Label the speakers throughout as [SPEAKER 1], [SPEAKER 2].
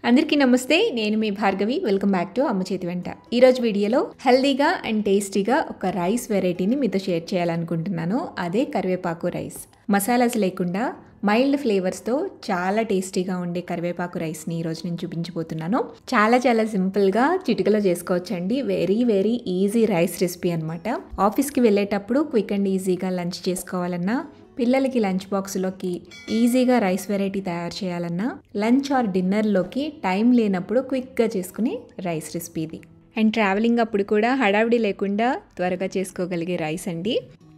[SPEAKER 1] అందరికీ నమస్తే, నేను మీ భార్గవి. వెల్కమ్ బ్యాక్ టు అమ్మ చేతి వెంట. ఈరోజు వీడియోలో హెల్దీగా అండ్ టేస్టీగా ఒక రైస్ వెరైటీని మీతో షేర్ చేయాలనుకుంటున్నాను. అదే కరివేపాకు రైస్. మసాలాస్ లేకుండా మైల్డ్ ఫ్లేవర్స్తో చాలా టేస్టీగా ఉండే కరివేపాకు రైస్ని ఈరోజు నేను చూపించబోతున్నాను. చాలా సింపుల్గా చిటికలో చేసుకోవచ్చండి. వెరీ ఈజీ రైస్ రెసిపీ అనమాట. ఆఫీస్కి వెళ్ళేటప్పుడు క్విక్ అండ్ ఈజీగా లంచ్ చేసుకోవాలన్నా, పిల్లలకి లంచ్ బాక్స్లోకి ఈజీగా రైస్ వెరైటీ తయారు చేయాలన్నా, లంచ్ ఆర్ డిన్నర్లోకి టైం లేనప్పుడు క్విక్గా చేసుకునే రైస్ రెసిపీ ఇది. అండ్ ట్రావెలింగ్ అప్పుడు కూడా హడావిడి లేకుండా త్వరగా చేసుకోగలిగే రైస్ అండి.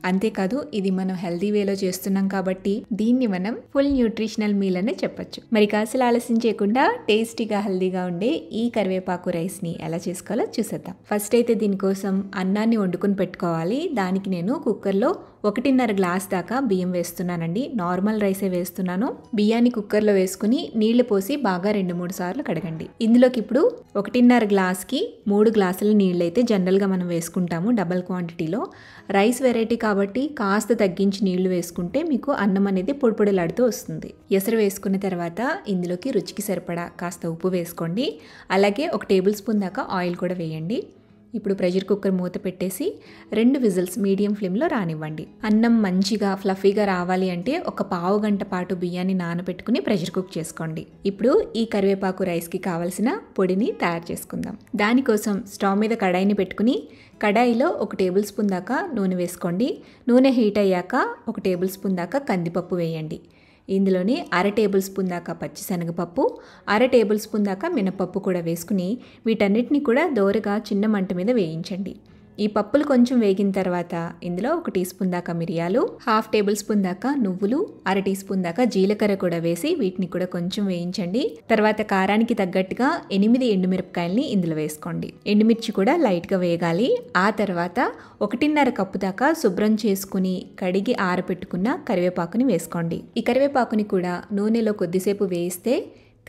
[SPEAKER 1] అంతేకాదు, ఇది మనం హెల్దీ వేలో చేస్తున్నాం కాబట్టి దీన్ని మనం ఫుల్ న్యూట్రిషనల్ మీల్ అనే చెప్పొచ్చు. మరి కాస్త ఆలస్యం చేయకుండా టేస్టీగా హెల్దీగా ఉండే ఈ కరివేపాకు రైస్ని ఎలా చేసుకోవాలో చూసేద్దాం. ఫస్ట్ అయితే దీనికోసం అన్నాన్ని వండుకొని పెట్టుకోవాలి. దానికి నేను కుక్కర్లో 1.5 గ్లాస్ దాకా బియ్యం వేస్తున్నానండి. నార్మల్ రైసే వేస్తున్నాను. బియ్యాన్ని కుక్కర్లో వేసుకుని నీళ్లు పోసి బాగా 2-3 సార్లు కడగండి. ఇందులోకి ఇప్పుడు 1.5 గ్లాస్కి 3 గ్లాసుల నీళ్ళు అయితే జనరల్గా మనం వేసుకుంటాము డబల్ క్వాంటిటీలో. రైస్ వెరైటీ కాబట్టి కాస్త తగ్గించి నీళ్లు వేసుకుంటే మీకు అన్నం అనేది పొడిలాడుతూ వస్తుంది. ఎసరు వేసుకున్న తర్వాత ఇందులోకి రుచికి సరిపడా కాస్త ఉప్పు వేసుకోండి. అలాగే 1 టేబుల్ స్పూన్ దాకా ఆయిల్ కూడా వేయండి. ఇప్పుడు ప్రెషర్ కుక్కర్ మూత పెట్టేసి 2 విజిల్స్ మీడియం ఫ్లేమ్లో రానివ్వండి. అన్నం మంచిగా ఫ్లఫీగా రావాలి అంటే ఒక పావు గంట పాటు బియ్యాన్ని నానబెట్టుకుని ప్రెషర్ కుక్ చేసుకోండి. ఇప్పుడు ఈ కరివేపాకు రైస్కి కావలసిన పొడిని తయారు చేసుకుందాం. దానికోసం స్టవ్ మీద కడాయిని పెట్టుకుని కడాయిలో 1 టేబుల్ స్పూన్ దాకా నూనె వేసుకోండి. నూనె హీట్ అయ్యాక 1 టేబుల్ స్పూన్ దాకా కందిపప్పు వేయండి. ఇందులోని 1/2 టేబుల్ స్పూన్ దాకా పచ్చిశనగపప్పు, 1/2 టేబుల్ స్పూన్ దాకా మినపప్పు కూడా వేసుకుని వీటన్నిటిని కూడా దోరగా చిన్న మంట మీద వేయించండి. ఈ పప్పులు కొంచెం వేగిన తర్వాత ఇందులో 1 టీ స్పూన్ దాకా మిరియాలు, 1/2 టేబుల్ స్పూన్ దాకా నువ్వులు, 1/2 టీ స్పూన్ దాకా జీలకర్ర కూడా వేసి వీటిని కూడా కొంచెం వేయించండి. తర్వాత కారానికి తగ్గట్టుగా 8 ఎండుమిరపకాయల్ని ఇందులో వేసుకోండి. ఎండుమిర్చి కూడా లైట్గా వేగాలి. ఆ తర్వాత 1.5 కప్పు దాకా శుభ్రం చేసుకుని కడిగి ఆరబెట్టుకున్న కరివేపాకుని వేసుకోండి. ఈ కరివేపాకుని కూడా నూనెలో కొద్దిసేపు వేయిస్తే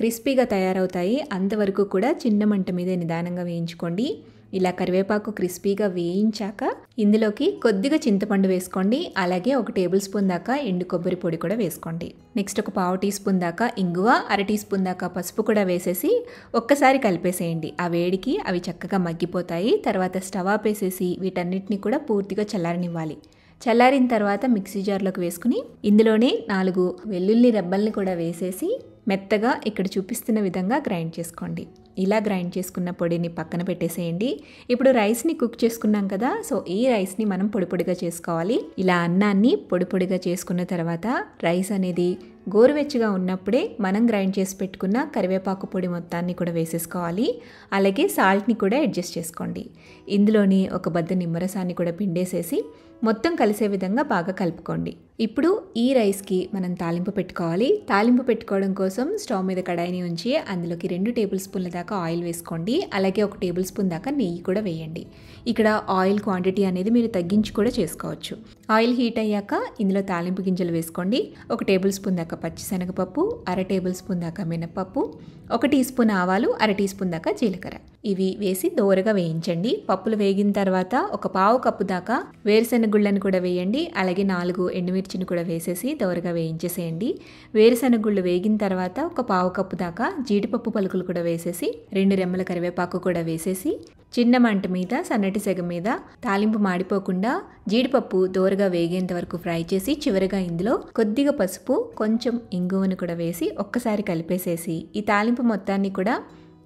[SPEAKER 1] క్రిస్పీగా తయారవుతాయి. అంతవరకు కూడా చిన్న మంట మీద నిదానంగా వేయించుకోండి. ఇలా కరివేపాకు క్రిస్పీగా వేయించాక ఇందులోకి కొద్దిగా చింతపండు వేసుకోండి. అలాగే 1 టేబుల్ స్పూన్ దాకా ఎండు కొబ్బరి పొడి కూడా వేసుకోండి. నెక్స్ట్ ఒక పావు టీ స్పూన్ దాకా ఇంగువ, 1/2 టీ స్పూన్ దాకా పసుపు కూడా వేసేసి ఒక్కసారి కలిపేసేయండి. ఆ వేడికి అవి చక్కగా మగ్గిపోతాయి. తర్వాత స్టవ్ ఆపేసేసి వీటన్నిటిని కూడా పూర్తిగా చల్లారనివ్వాలి. చల్లారిన తర్వాత మిక్సీ జార్లోకి వేసుకుని ఇందులోనే 4 వెల్లుల్లి రెబ్బల్ని కూడా వేసేసి మెత్తగా ఇక్కడ చూపిస్తున్న విధంగా గ్రైండ్ చేసుకోండి. ఇలా గ్రైండ్ చేసుకున్న పొడిని పక్కన పెట్టేసేయండి. ఇప్పుడు రైస్ని కుక్ చేసుకున్నాం కదా, సో ఈ రైస్ని మనం పొడిగా చేసుకోవాలి. ఇలా అన్నాన్ని పొడిగా చేసుకున్న తర్వాత రైస్ అనేది గోరువెచ్చగా ఉన్నప్పుడే మనం గ్రైండ్ చేసి పెట్టుకున్న కరివేపాకు పొడి మొత్తాన్ని కూడా వేసేసుకోవాలి. అలాగే సాల్ట్ని కూడా అడ్జస్ట్ చేసుకోండి. ఇందులోని ఒక బద్ద నిమ్మరసాన్ని కూడా పిండేసేసి మొత్తం కలిసే విధంగా బాగా కలుపుకోండి. ఇప్పుడు ఈ రైస్కి మనం తాలింపు పెట్టుకోవాలి. తాలింపు పెట్టుకోవడం కోసం స్టవ్ మీద కడాయిని ఉంచి అందులోకి 2 టేబుల్ స్పూన్ల దాకా ఆయిల్ వేసుకోండి. అలాగే 1 టేబుల్ స్పూన్ దాకా నెయ్యి కూడా వేయండి. ఇక్కడ ఆయిల్ క్వాంటిటీ అనేది మీరు తగ్గించి కూడా చేసుకోవచ్చు. ఆయిల్ హీట్ అయ్యాక ఇందులో తాలింపు గింజలు వేసుకోండి. 1 టేబుల్ స్పూన్ దాకా పచ్చిశనగపప్పు, 1/2 టేబుల్ స్పూన్ దాకా మినపప్పు, 1 టీ స్పూన్ ఆవాలు, 1/2 టీ స్పూన్ దాకా జీలకర్ర ఇవి వేసి దోరగా వేయించండి. పప్పులు వేగిన తర్వాత ఒక పావు కప్పు దాకా వేరుశెనగ గుళ్ళని కూడా వేయండి. అలాగే 4 ఎండుమిర్చిని కూడా వేసేసి దోరగా వేయించేసేయండి. వేరుశెనగ గుళ్ళు వేగిన తర్వాత ఒక పావు కప్పు దాకా జీడిపప్పు పలుకులు కూడా వేసేసి 2 రెమ్మల కరివేపాకు కూడా వేసేసి చిన్న మంట మీద సన్నటి సెగ మీద తాలింపు మాడిపోకుండా జీడిపప్పు దోరగా వేగేంత వరకు ఫ్రై చేసి చివరిగా ఇందులో కొద్దిగా పసుపు, కొంచెం ఇంగువను కూడా వేసి ఒక్కసారి కలిపేసేసి ఈ తాలింపు మొత్తాన్ని కూడా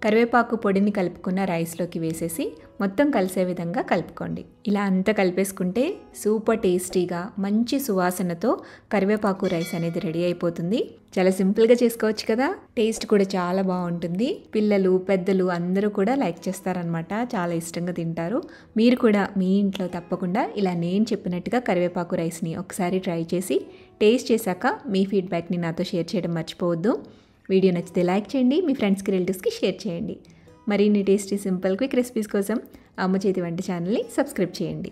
[SPEAKER 1] కరివేపాకు పొడిని కలుపుకున్న రైస్లోకి వేసేసి మొత్తం కలిసే విధంగా కలుపుకోండి. ఇలా అంతా కలిపేసుకుంటే సూపర్ టేస్టీగా మంచి సువాసనతో కరివేపాకు రైస్ అనేది రెడీ అయిపోతుంది. చాలా సింపుల్గా చేసుకోవచ్చు కదా. టేస్ట్ కూడా చాలా బాగుంటుంది. పిల్లలు, పెద్దలు అందరూ కూడా లైక్ చేస్తారనమాట. చాలా ఇష్టంగా తింటారు. మీరు కూడా మీ ఇంట్లో తప్పకుండా ఇలా నేను చెప్పినట్టుగా కరివేపాకు రైస్ని ఒకసారి ట్రై చేసి టేస్ట్ చేశాక మీ ఫీడ్బ్యాక్ని నాతో షేర్ చేయడం మర్చిపోవద్దు. వీడియో నచ్చితే లైక్ చేయండి. మీ ఫ్రెండ్స్కి, రిలేటివ్స్కి షేర్ చేయండి. మరిన్ని టేస్టీ సింపుల్ క్విక్ రెసిపీస్ కోసం అమ్మ చేతి వంట ఛానల్ని సబ్స్క్రైబ్ చేయండి.